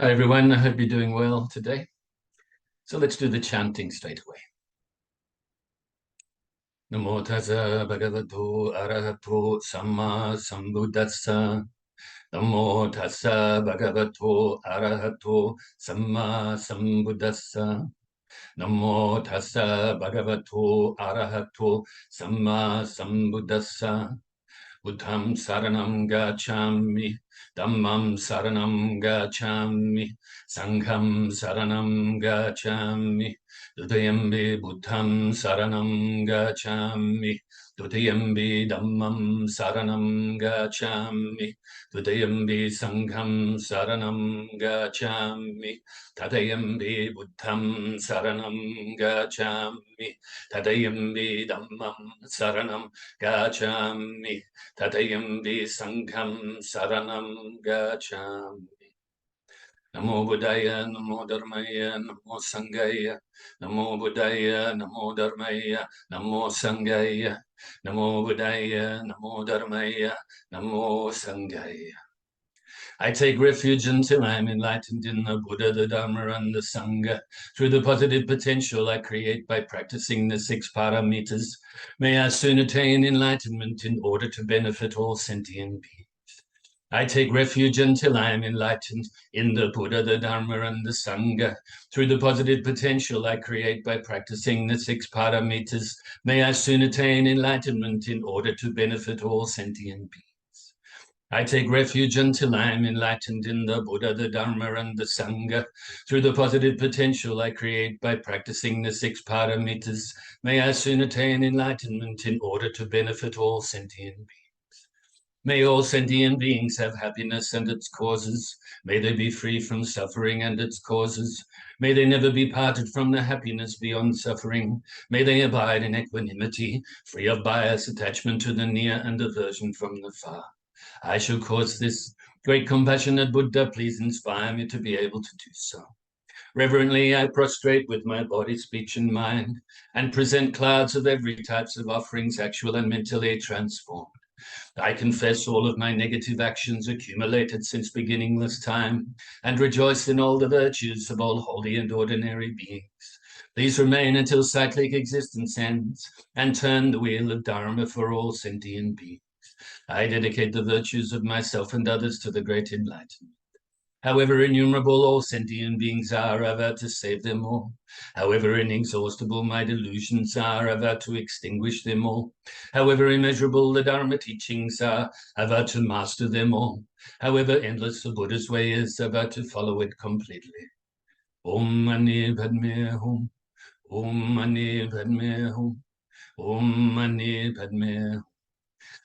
Hi everyone, I hope you're doing well today. So let's do the chanting straight away. Namo Tassa Bhagavato Arahato Samma Sambuddhassa. Namo Tassa Bhagavato Arahato Samma Sambuddhassa. Namo Tassa Bhagavato Arahato Samma Sambuddhassa. Buddham saranam gacchami, Dhammam saranam gacchami, Sangham saranam gacchami, Dutiyampi Buddham saranam gacchami, Dutiyampi Dhammam saranam gacchami, Dutiyampi Sangham saranam gacchami, Tatayampi Buddham saranam gacchami, Tatayampi Dhammam saranam gacchami, Tatayampi Sangham saranam gacchami. Namo Buddhaya, Namo Dharmaya, Namo Sanghaya, Namo Buddhaya, Namo Dharmaya, Namo Sanghaya, Namo Buddhaya, Namo Dharmaya, Namo Sanghaya. I take refuge until I am enlightened in the Buddha, the Dharma, and the Sangha. Through the positive potential I create by practicing the 6 paramitas, may I soon attain enlightenment in order to benefit all sentient beings. I take refuge until I am enlightened in the Buddha, the Dharma, and the Sangha. Through the positive potential I create by practicing the 6 paramitas, may I soon attain enlightenment in order to benefit all sentient beings. I take refuge until I am enlightened in the Buddha, the Dharma, and the Sangha. Through the positive potential I create by practicing the 6 paramitas, may I soon attain enlightenment in order to benefit all sentient beings. May all sentient beings have happiness and its causes. May they be free from suffering and its causes. May they never be parted from the happiness beyond suffering. May they abide in equanimity, free of bias, attachment to the near, and aversion from the far. I shall cause this. Great compassionate Buddha, please inspire me to be able to do so. Reverently, I prostrate with my body, speech, and mind, and present clouds of every types of offerings, actual and mentally transformed. I confess all of my negative actions accumulated since beginningless time, and rejoice in all the virtues of all holy and ordinary beings. These remain until cyclic existence ends, and turn the wheel of Dharma for all sentient beings. I dedicate the virtues of myself and others to the great enlightenment. However innumerable all sentient beings are, I vow to save them all. However inexhaustible my delusions are, I vow to extinguish them all. However immeasurable the Dharma teachings are, I vow to master them all. However endless the Buddha's way is, I vow to follow it completely. Om Mani Padme Hum. Om Mani Padme Hum. Om Mani Padme Hum.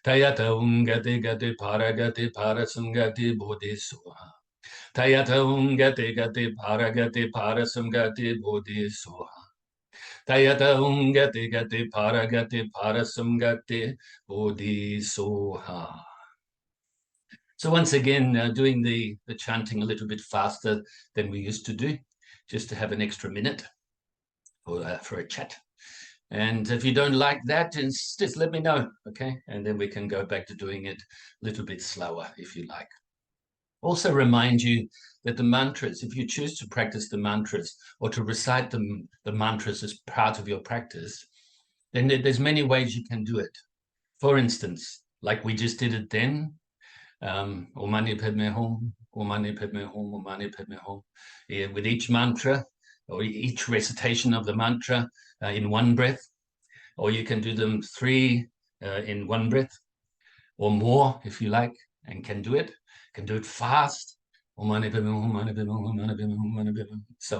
Tayata Gati Gati Paragati Parasamgati Bodhisoha. Tayata Gati Gati Paragati Parasamgati Bodhisoha. Tayata Gati Gati Paragati Parasamgati Bodhisoha. So once again, doing the chanting a little bit faster than we used to do, just to have an extra minute for a chat. And if you don't like that, just let me know, okay? And then we can go back to doing it a little bit slower if you like. Also remind you that the mantras, if you choose to practice the mantras or to recite the mantras as part of your practice, then there's many ways you can do it. For instance, like we just did it then, Om Mani Padme Hum, Om Mani Padme Hum, Om Mani Padme Hum, with each mantra or each recitation of the mantra in one breath, or you can do them 3 in one breath, or more if you like, and can do it. Can do it fast, so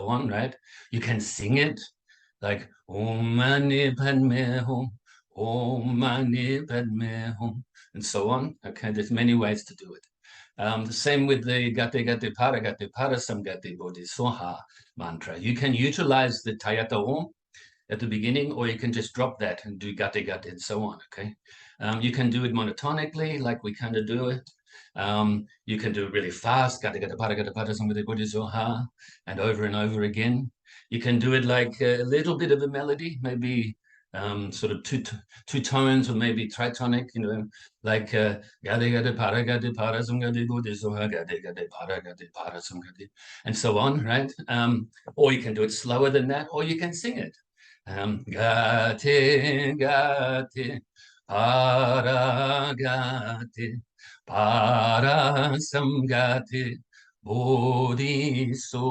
on, right? You can sing it like Om Mani Padme Hum, Om Mani Padme Hum, and so on. Okay, there's many ways to do it. The same with the Gati Gati Paragati Parasamgati Bodhisoha mantra. You can utilize the Tayata Om at the beginning, or you can just drop that and do Gati Gati and so on, okay? You can do it monotonically, like we kind of do it. You can do it really fast, Gati Gati Paragati Parasamgati Bodhisoha, and over again. You can do it like a little bit of a melody, maybe sort of two tones, or maybe tritonic, like gade gade para samgade buddhisoha gade gade para samgade, and so on, right? Or you can do it slower than that, or you can sing it. Gate gate para gate para samgate bodhisoha,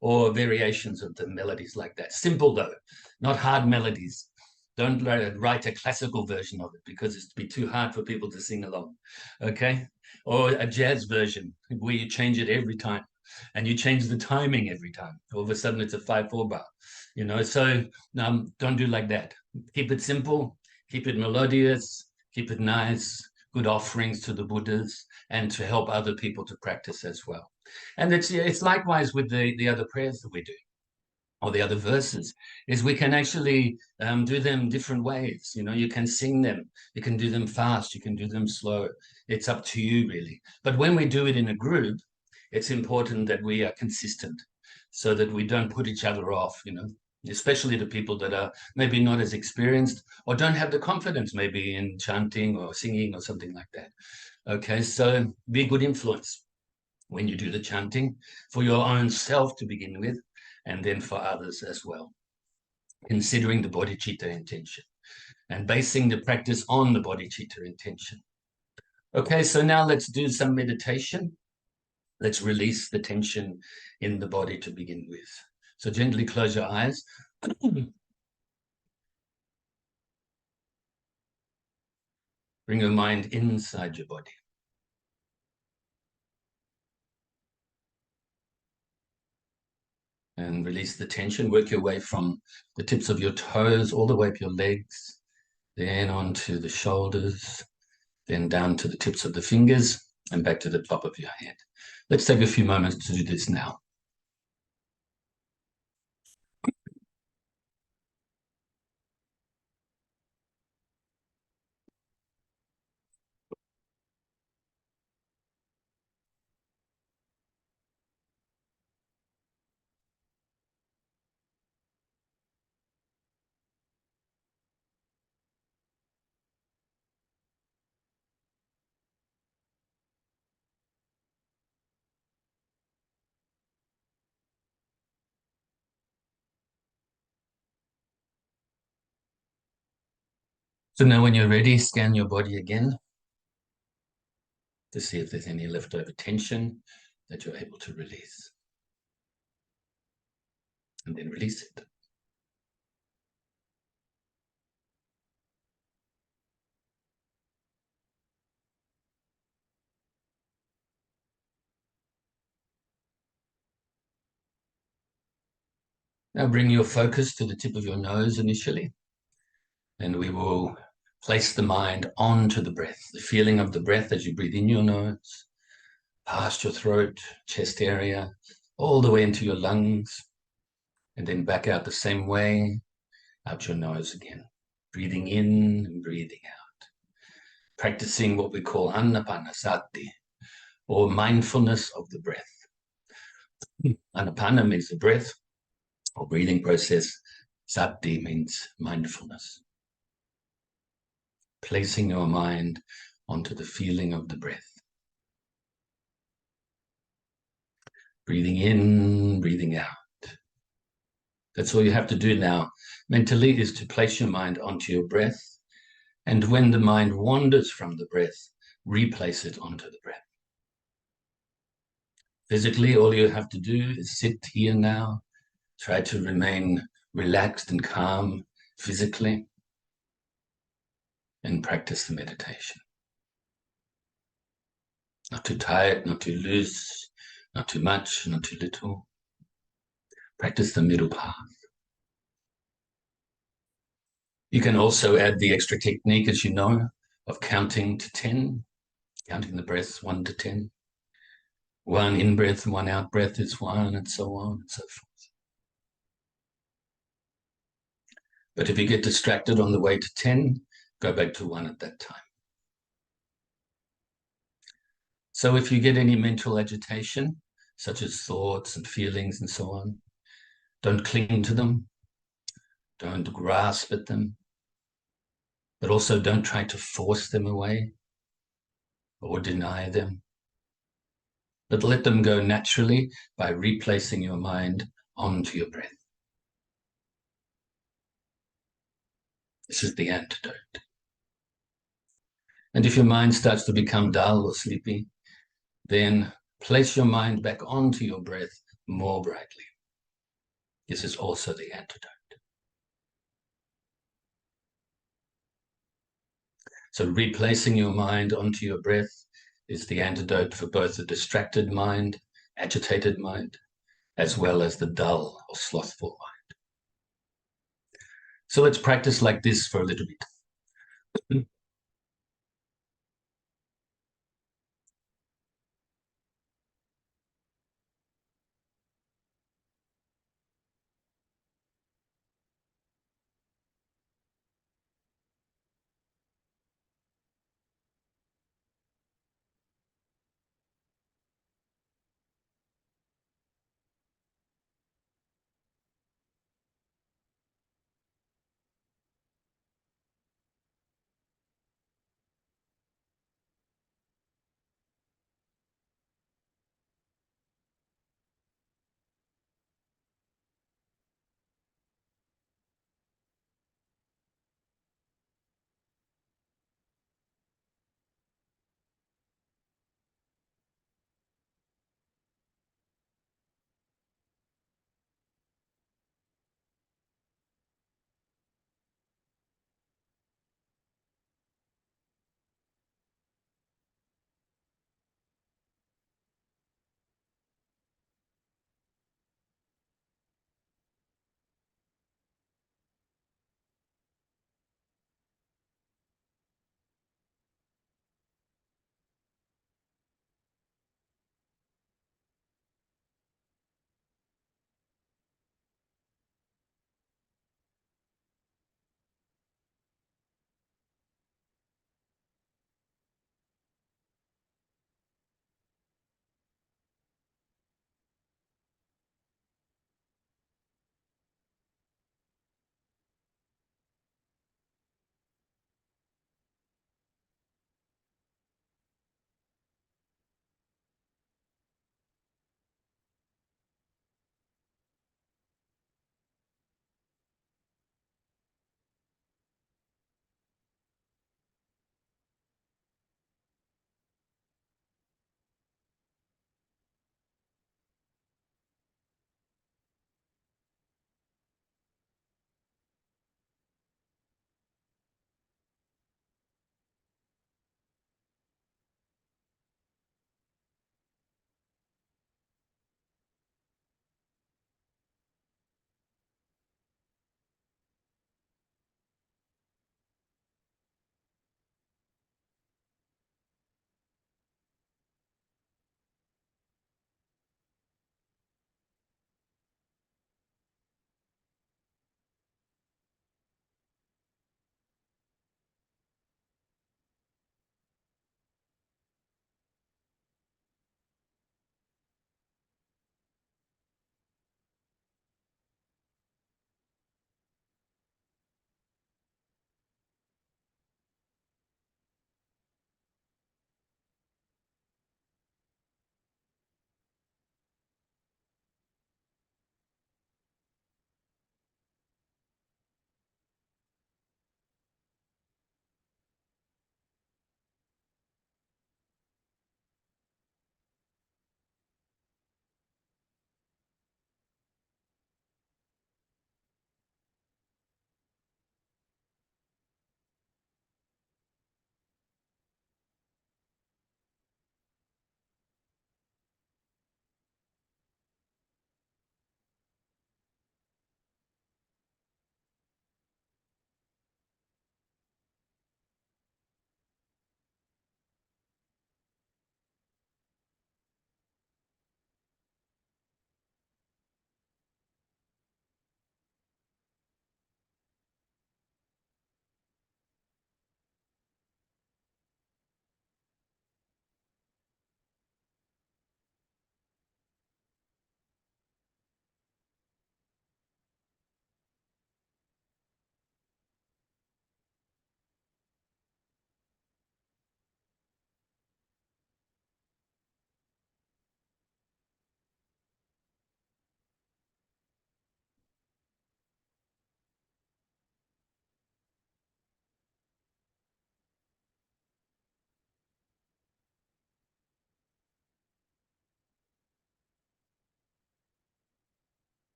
or variations of the melodies like that. Simple though, not hard melodies. Don't write a classical version of it, because it's be too hard for people to sing along, okay? Or a jazz version where you change it every time, and you change the timing every time. All of a sudden it's a 5/4 bar, so don't do like that. Keep it simple, keep it melodious, keep it nice, good offerings to the Buddhas, and to help other people to practice as well. And it's likewise with the other prayers that we do, or the other verses, is we can actually do them different ways. You can sing them, you can do them fast, you can do them slow. It's up to you, really. But when we do it in a group, it's important that we are consistent, so that we don't put each other off, especially the people that are maybe not as experienced, or don't have the confidence maybe in chanting or singing or something like that. Okay, so be a good influence when you do the chanting, for your own self to begin with, and then for others as well, considering the bodhicitta intention and basing the practice on the bodhicitta intention. Okay, so now let's do some meditation. Let's release the tension in the body to begin with. So gently close your eyes. Bring your mind inside your body. And release the tension. Work your way from the tips of your toes all the way up your legs, then onto the shoulders, then down to the tips of the fingers, and back to the top of your head. Let's take a few moments to do this now. So now when you're ready, scan your body again to see if there's any leftover tension that you're able to release. And then release it. Now bring your focus to the tip of your nose initially, and we will place the mind onto the breath, the feeling of the breath as you breathe in your nose, past your throat, chest area, all the way into your lungs, and then back out the same way, out your nose again, breathing in and breathing out, practicing what we call anapanasati, or mindfulness of the breath. Anapana means the breath or breathing process. Sati means mindfulness. Placing your mind onto the feeling of the breath. Breathing in, breathing out. That's all you have to do now mentally, is to place your mind onto your breath. And when the mind wanders from the breath, replace it onto the breath. Physically, all you have to do is sit here now. Try to remain relaxed and calm physically, and practice the meditation. Not too tight, not too loose, not too much, not too little. Practice the middle path. You can also add the extra technique, as you know, of counting to 10, counting the breaths 1 to 10. 1 in-breath, 1 out-breath is 1, and so on and so forth. But if you get distracted on the way to 10, go back to 1 at that time. So if you get any mental agitation, such as thoughts and feelings and so on, don't cling to them. Don't grasp at them, but also don't try to force them away or deny them. But let them go naturally by replacing your mind onto your breath. This is the antidote. And if your mind starts to become dull or sleepy, then place your mind back onto your breath more brightly. This is also the antidote. So replacing your mind onto your breath is the antidote for both the distracted mind, agitated mind, as well as the dull or slothful mind. So let's practice like this for a little bit.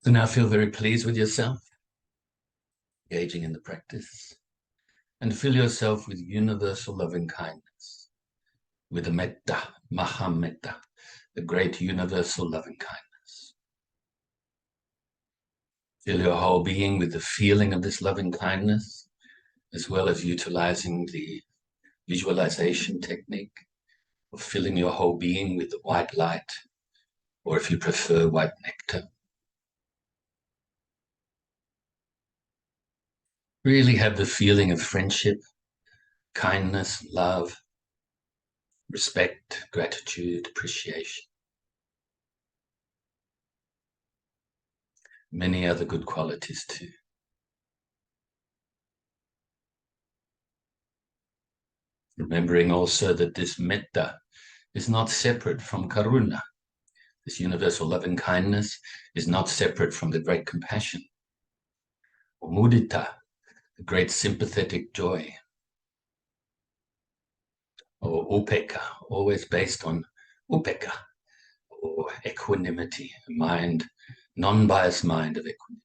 So now feel very pleased with yourself, engaging in the practice, and fill yourself with universal loving kindness, with the metta, mahametta, the great universal loving kindness. Fill your whole being with the feeling of this loving kindness, as well as utilizing the visualization technique of filling your whole being with the white light, or if you prefer, white nectar. Really have the feeling of friendship, kindness, love, respect, gratitude, appreciation. Many other good qualities too. Remembering also that this metta is not separate from karuna. This universal loving kindness is not separate from the great compassion, or mudita, the great sympathetic joy, or upekkha, always based on upekkha, or equanimity, a mind, non-biased mind of equanimity.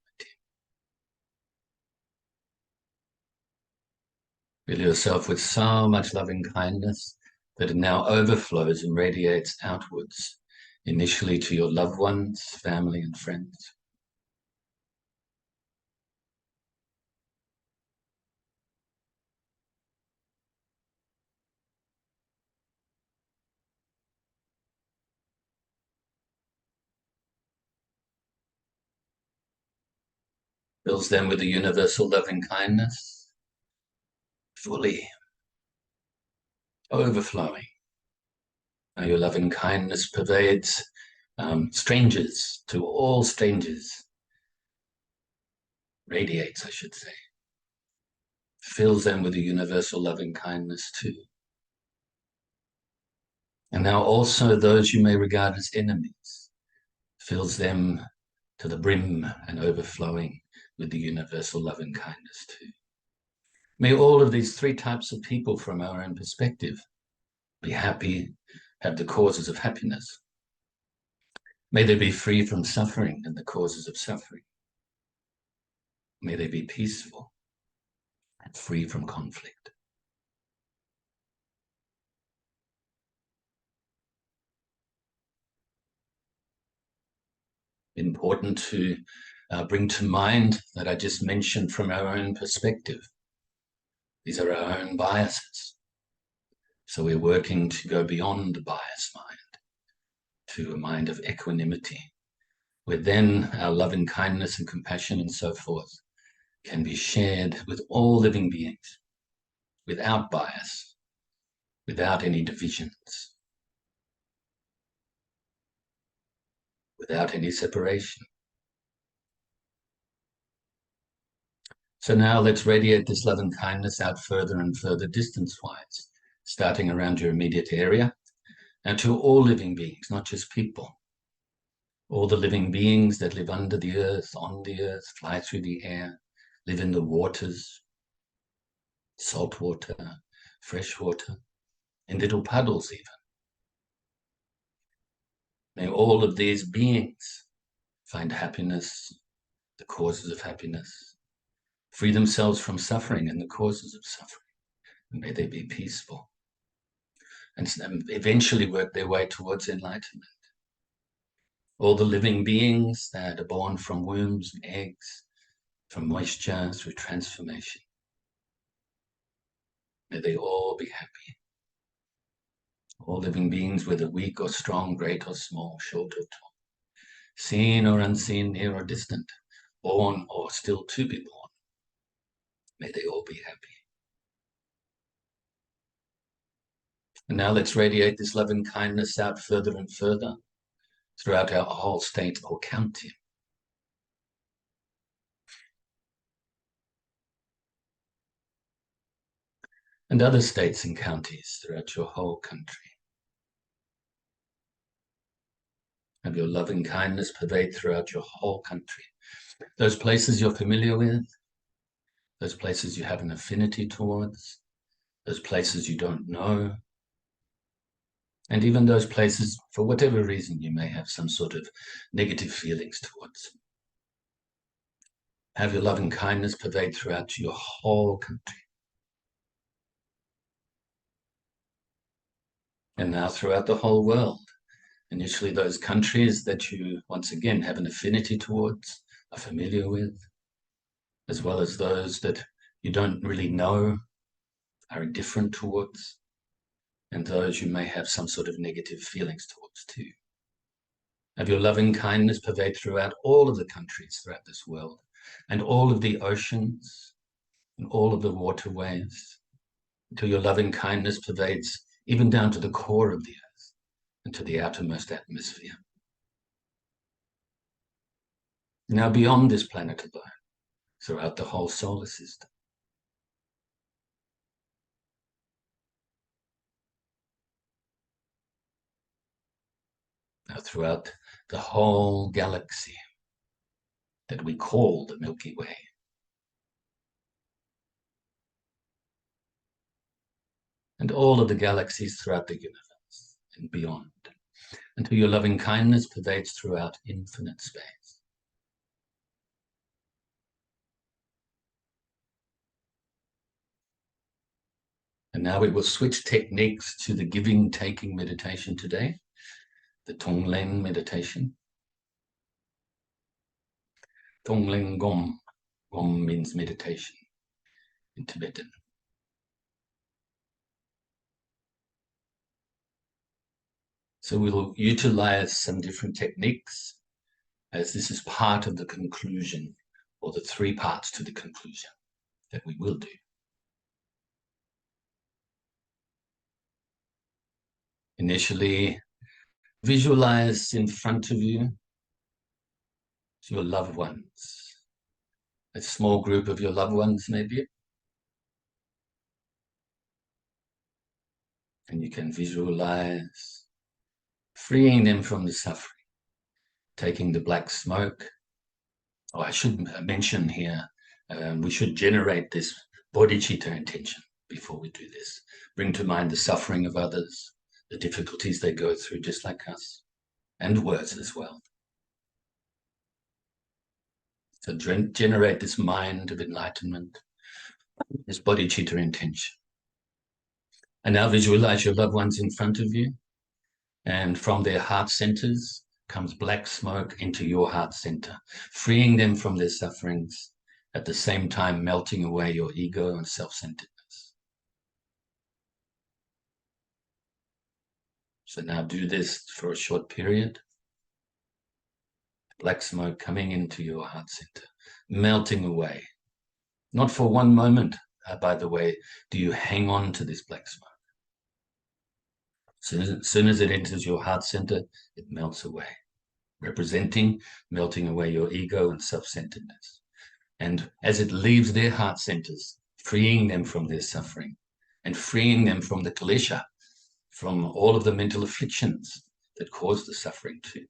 Fill yourself with so much loving kindness that it now overflows and radiates outwards, initially to your loved ones, family, and friends. Fills them with the universal loving kindness, fully overflowing. Now your loving kindness pervades strangers, to all strangers, radiates, I should say. Fills them with the universal loving kindness too. And now also those you may regard as enemies, fills them to the brim and overflowing with the universal loving kindness too. May all of these three types of people from our own perspective be happy, have the causes of happiness. May they be free from suffering and the causes of suffering. May they be peaceful and free from conflict. Important to bring to mind that I just mentioned from our own perspective. These are our own biases. So we're working to go beyond the biased mind to a mind of equanimity, where then our loving kindness and compassion and so forth can be shared with all living beings without bias, without any divisions, without any separation. So now let's radiate this love and kindness out further and further distance-wise, starting around your immediate area, and to all living beings, not just people. All the living beings that live under the earth, on the earth, fly through the air, live in the waters, salt water, fresh water, in little puddles even. May all of these beings find happiness, the causes of happiness, free themselves from suffering and the causes of suffering, and may they be peaceful, and eventually work their way towards enlightenment. All the living beings that are born from wombs and eggs, from moisture through transformation, may they all be happy. All living beings, whether weak or strong, great or small, short or tall, seen or unseen, near or distant, born or still to be born, may they all be happy. And now let's radiate this love and kindness out further and further throughout our whole state or county. And other states and counties throughout your whole country. Have your loving kindness pervade throughout your whole country. Those places you're familiar with, those places you have an affinity towards, those places you don't know, and even those places, for whatever reason, you may have some sort of negative feelings towards. Have your loving kindness pervade throughout your whole country. And now throughout the whole world. Initially those countries that you, once again, have an affinity towards, are familiar with, as well as those that you don't really know, are indifferent towards, and those you may have some sort of negative feelings towards too. Have your loving kindness pervade throughout all of the countries throughout this world, and all of the oceans, and all of the waterways, until your loving kindness pervades even down to the core of the earth, and to the outermost atmosphere. Now beyond this planet alone, throughout the whole solar system. Now throughout the whole galaxy that we call the Milky Way. And all of the galaxies throughout the universe and beyond, until your loving kindness pervades throughout infinite space. And now we will switch techniques to the giving-taking meditation today, the Tonglen meditation. Tonglen Gom. Gom means meditation in Tibetan. So we'll utilize some different techniques, as this is part of the conclusion, or the 3 parts to the conclusion that we will do. Initially, visualize in front of you your loved ones, a small group of your loved ones maybe. And you can visualize freeing them from the suffering, taking the black smoke. Oh, I should mention here, we should generate this bodhicitta intention before we do this. Bring to mind the suffering of others, the difficulties they go through just like us, and words as well. So generate this mind of enlightenment, this bodhicitta intention. And now visualize your loved ones in front of you, and from their heart centers comes black smoke into your heart center, freeing them from their sufferings, at the same time melting away your ego and self-centeredness. So now do this for a short period. Black smoke coming into your heart center, melting away. Not for one moment, by the way, do you hang on to this black smoke. As soon as it enters your heart center, it melts away, representing melting away your ego and self-centeredness. And as it leaves their heart centers, freeing them from their suffering and freeing them from the klesha, from all of the mental afflictions that cause the suffering too.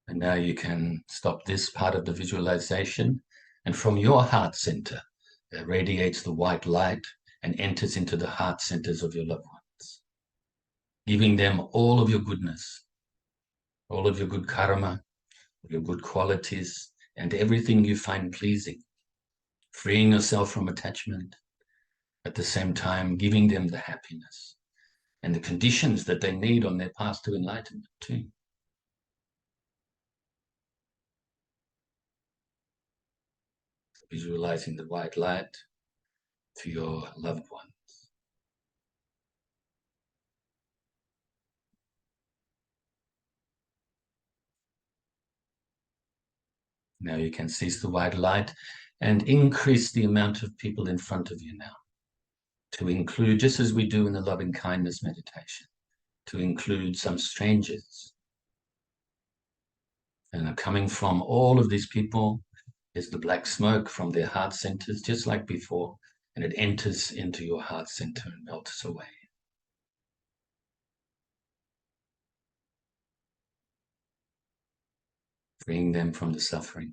And now you can stop this part of the visualization, and from your heart center, it radiates the white light and enters into the heart centers of your loved ones, giving them all of your goodness, all of your good karma, your good qualities, and everything you find pleasing, freeing yourself from attachment, at the same time giving them the happiness and the conditions that they need on their path to enlightenment too. Visualizing the white light to your loved ones. Now you can cease the white light and increase the amount of people in front of you now, to include, just as we do in the loving kindness meditation, to include some strangers. And coming from all of these people is the black smoke from their heart centers, just like before, and it enters into your heart center and melts away. Freeing them from the suffering,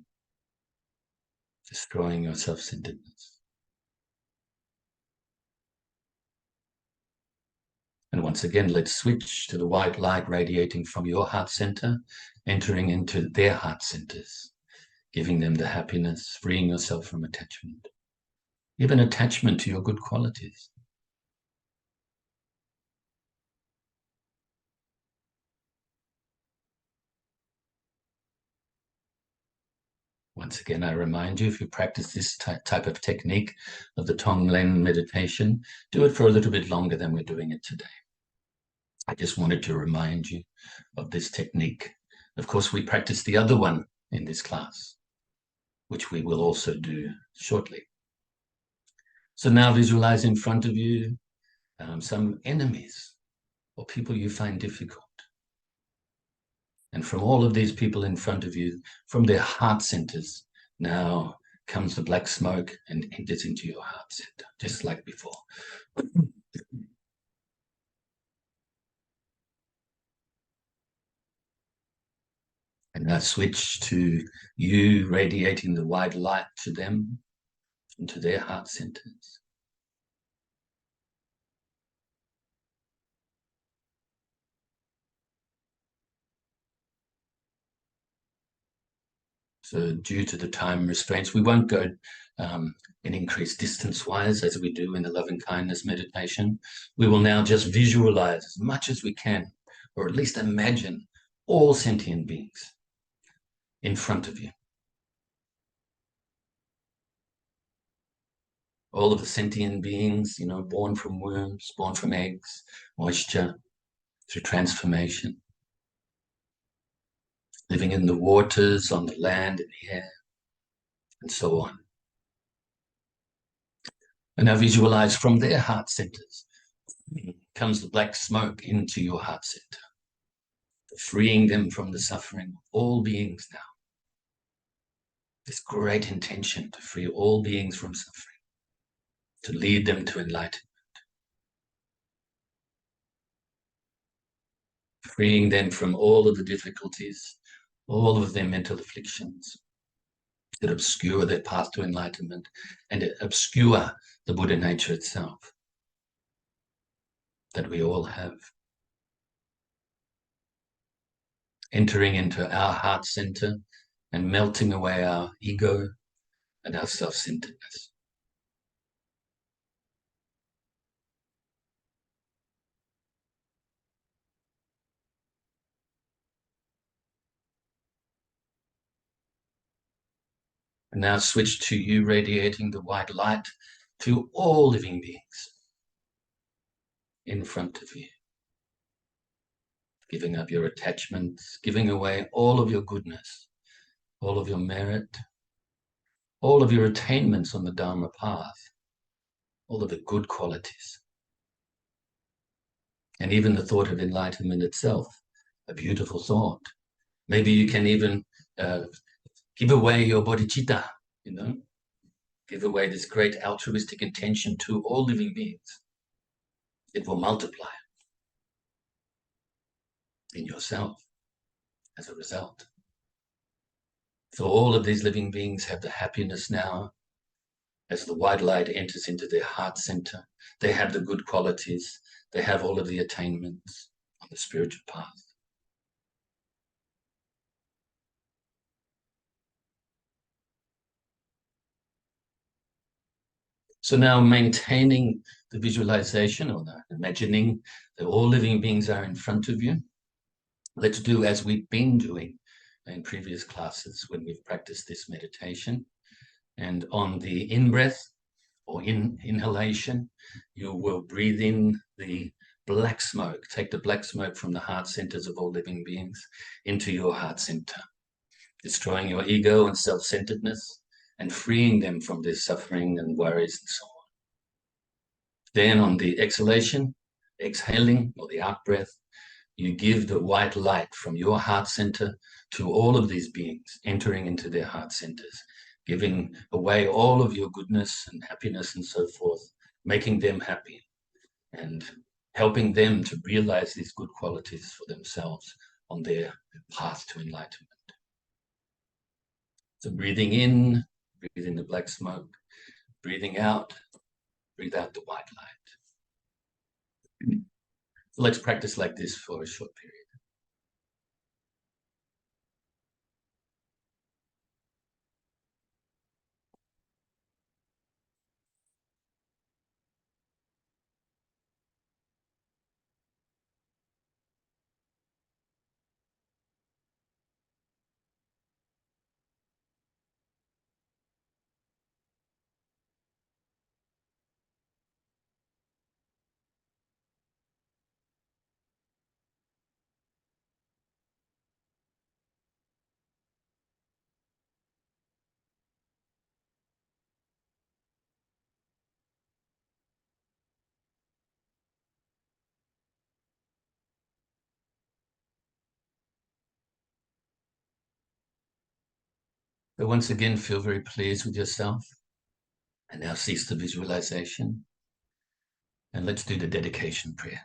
destroying your self-centeredness. Once again, let's switch to the white light radiating from your heart center, entering into their heart centers, giving them the happiness, freeing yourself from attachment, even attachment to your good qualities. Once again, I remind you, if you practice this type of technique of the Tonglen meditation, do it for a little bit longer than we're doing it today. I just wanted to remind you of this technique. Of course, we practice the other one in this class, which we will also do shortly. So now visualize in front of you some enemies or people you find difficult. And from all of these people in front of you, from their heart centers, now comes the black smoke and enters into your heart center, just like before. And now switch to you radiating the white light to them, into their heart centers. So due to the time restraints, we won't go in increased distance-wise as we do in the loving-kindness meditation. We will now just visualize as much as we can, or at least imagine all sentient beings in front of you. All of the sentient beings, born from wombs, born from eggs, moisture, through transformation, living in the waters, on the land, in the air, and so on. And now visualize from their heart centers comes the black smoke into your heart center, freeing them from the suffering of all beings now. This great intention to free all beings from suffering, to lead them to enlightenment, freeing them from all of the difficulties, all of their mental afflictions that obscure their path to enlightenment and obscure the Buddha nature itself that we all have. Entering into our heart center and melting away our ego and our self-centeredness. And now switch to you radiating the white light to all living beings in front of you. Giving up your attachments, giving away all of your goodness, all of your merit, all of your attainments on the Dharma path, all of the good qualities. And even the thought of enlightenment itself, a beautiful thought. Maybe you can even give away your bodhicitta, give away this great altruistic intention to all living beings. It will multiply in yourself as a result. So all of these living beings have the happiness now as the white light enters into their heart center. They have the good qualities. They have all of the attainments on the spiritual path. So now maintaining the visualization or the imagining that all living beings are in front of you, let's do as we've been doing in previous classes when we've practiced this meditation. And on the in-breath or inhalation, you will breathe in the black smoke. Take the black smoke from the heart centers of all living beings into your heart center, destroying your ego and self-centeredness and freeing them from their suffering and worries and so on. Then on the exhalation, exhaling or the out-breath, you give the white light from your heart center to all of these beings, entering into their heart centers, giving away all of your goodness and happiness and so forth, making them happy and helping them to realize these good qualities for themselves on their path to enlightenment. So breathing in, breathe in the black smoke, breathing out, breathe out the white light. So let's practice like this for a short period. So once again, feel very pleased with yourself. And now cease the visualization. And let's do the dedication prayer.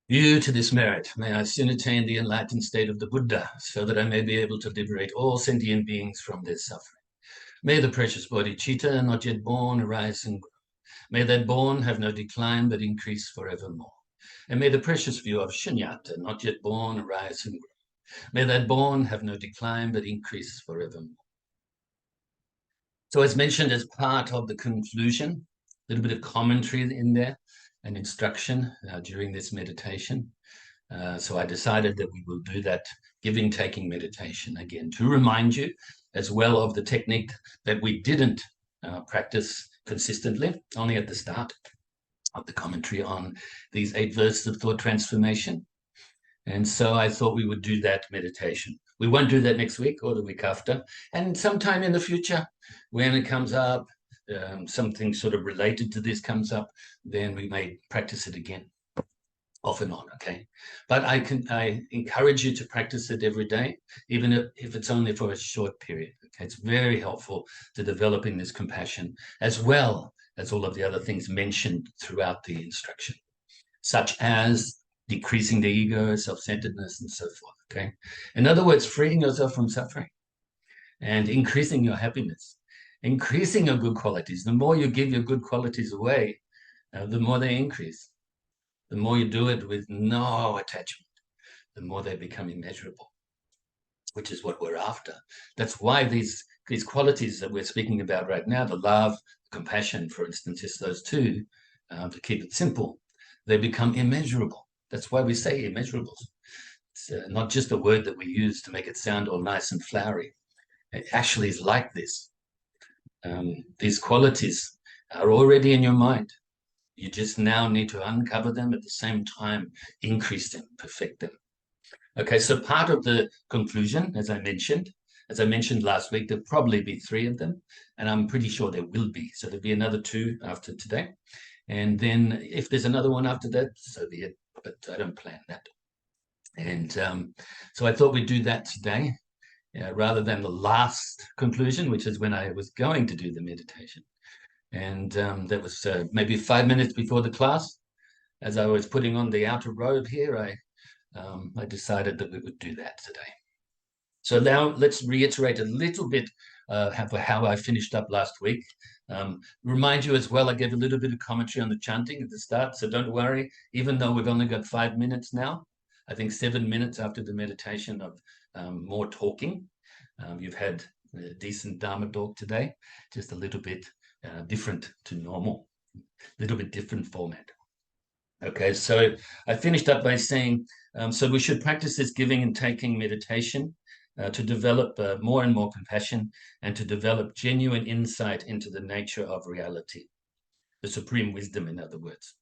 Due to this merit, may I soon attain the enlightened state of the Buddha, so that I may be able to liberate all sentient beings from their suffering. May the precious Bodhicitta, not yet born, arise and grow. May that born have no decline, but increase forevermore. And may the precious view of Shunyata, not yet born, arise and grow. May that born have no decline, but increase forevermore. So as mentioned, as part of the conclusion, a little bit of commentary in there and instruction during this meditation. So I decided that we will do that giving-taking meditation again to remind you as well of the technique that we didn't practice consistently, only at the start of the commentary on these 8 verses of thought transformation. And so I thought we would do that meditation. We won't do that next week or the week after. And sometime in the future, when it comes up, something sort of related to this comes up, then we may practice it again, off and on, okay? But I encourage you to practice it every day, even if it's only for a short period, okay? It's very helpful to developing this compassion, as well as all of the other things mentioned throughout the instruction, such as decreasing the ego, self-centeredness, and so forth, okay? In other words, freeing yourself from suffering and increasing your happiness, increasing your good qualities. The more you give your good qualities away, the more they increase. The more you do it with no attachment, the more they become immeasurable, which is what we're after. That's why these qualities that we're speaking about right now, the love, compassion, for instance, just those two, to keep it simple, they become immeasurable. That's why we say immeasurables. It's not just a word that we use to make it sound all nice and flowery. It actually is like this. These qualities are already in your mind. You just now need to uncover them, at the same time increase them, perfect them. Okay, so part of the conclusion, as I mentioned last week, there'll probably be 3 of them, and I'm pretty sure there will be. So there'll be another 2 after today. And then if there's another one after that, so be it, but I don't plan that. And so I thought we'd do that today, rather than the last conclusion, which is when I was going to do the meditation. And that was maybe 5 minutes before the class. As I was putting on the outer robe here, I decided that we would do that today. So now let's reiterate a little bit how I finished up last week. Remind you as well, I gave a little bit of commentary on the chanting at the start, so don't worry, even though we've only got 5 minutes now, I think 7 minutes after the meditation of more talking. You've had a decent Dharma talk today, just a little bit different to normal, a little bit different format. Okay, so I finished up by saying, so we should practice this giving and taking meditation to develop more and more compassion and to develop genuine insight into the nature of reality, the supreme wisdom, in other words.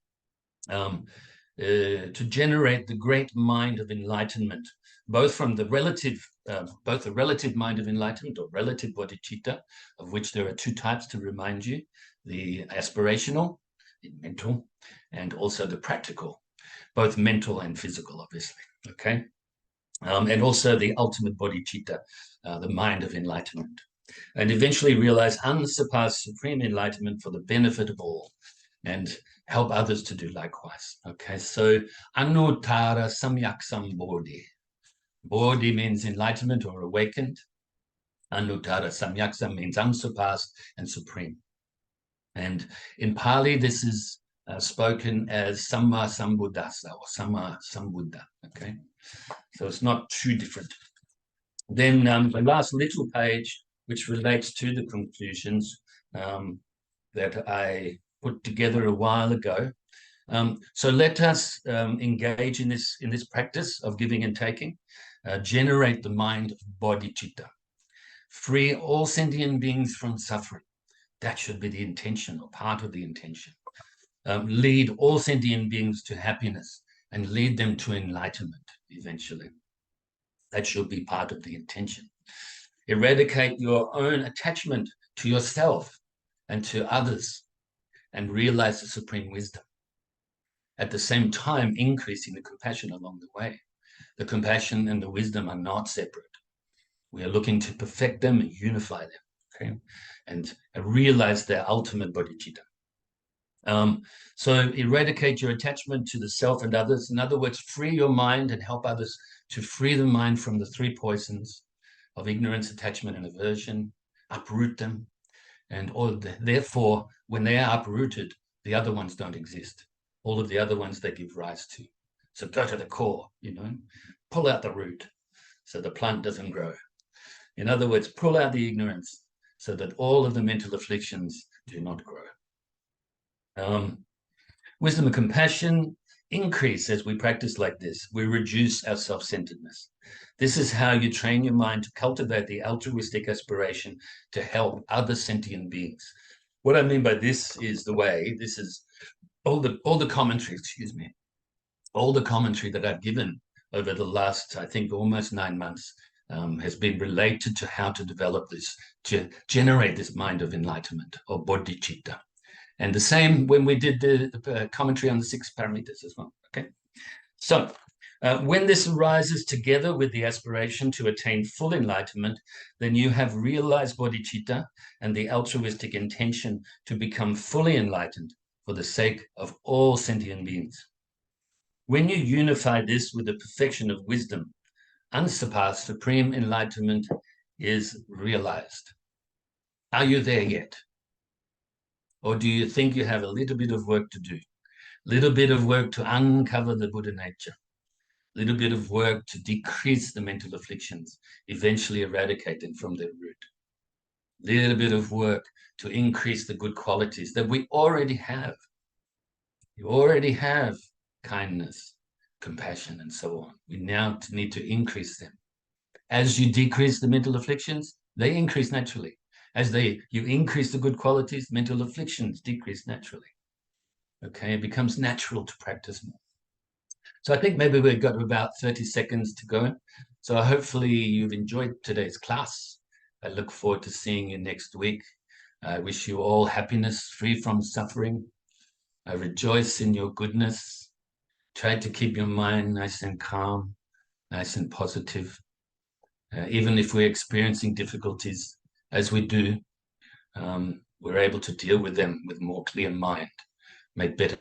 To generate the great mind of enlightenment, both the relative mind of enlightenment, or relative bodhicitta, of which there are 2 types to remind you, the aspirational, mental, and also the practical, both mental and physical, obviously, okay? And also the ultimate bodhicitta, the mind of enlightenment, and eventually realize unsurpassed supreme enlightenment for the benefit of all, and help others to do likewise. Okay, so Anuttara Samyaksam Bodhi. Bodhi means enlightenment or awakened. Anuttara Samyaksam means unsurpassed and supreme. And in Pali, this is spoken as Samma Sambuddhassa or Samma Sambuddha. Okay, so it's not too different. Then the last little page, which relates to the conclusions that I put together a while ago. So let us engage in this practice of giving and taking, generate the mind of bodhicitta, free all sentient beings from suffering. That should be the intention or part of the intention. Lead all sentient beings to happiness and lead them to enlightenment eventually. That should be part of the intention. Eradicate your own attachment to yourself and to others and realize the supreme wisdom. At the same time, increasing the compassion along the way. The compassion and the wisdom are not separate. We are looking to perfect them and unify them, okay? And realize their ultimate bodhicitta. So eradicate your attachment to the self and others. In other words, free your mind and help others to free the mind from the three poisons of ignorance, attachment, and aversion. Uproot them. And therefore, when they are uprooted, the other ones don't exist. All of the other ones they give rise to. So go to the core, pull out the root so the plant doesn't grow. In other words, pull out the ignorance so that all of the mental afflictions do not grow. Wisdom and compassion increase as we practice like this. We reduce our self-centeredness. This is how you train your mind to cultivate the altruistic aspiration to help other sentient beings. What I mean by this is this is all the commentary, all the commentary that I've given over the last, I think, almost 9 months has been related to how to develop this, to generate this mind of enlightenment or bodhicitta. And the same when we did the commentary on the 6 parameters as well, okay? So when this arises together with the aspiration to attain full enlightenment, then you have realized bodhicitta and the altruistic intention to become fully enlightened for the sake of all sentient beings. When you unify this with the perfection of wisdom, unsurpassed supreme enlightenment is realized. Are you there yet? Or do you think you have a little bit of work to do? Little bit of work to uncover the Buddha nature. Little bit of work to decrease the mental afflictions, eventually eradicate them from their root. Little bit of work to increase the good qualities that we already have. You already have kindness, compassion, and so on. We now need to increase them. As you decrease the mental afflictions, they increase naturally. As you increase the good qualities, mental afflictions decrease naturally. Okay, it becomes natural to practice more. So I think maybe we've got about 30 seconds to go. So hopefully you've enjoyed today's class. I look forward to seeing you next week. I wish you all happiness, free from suffering. I rejoice in your goodness. Try to keep your mind nice and calm, nice and positive. Even if we're experiencing difficulties, as we do, we're able to deal with them with more clear mind, make better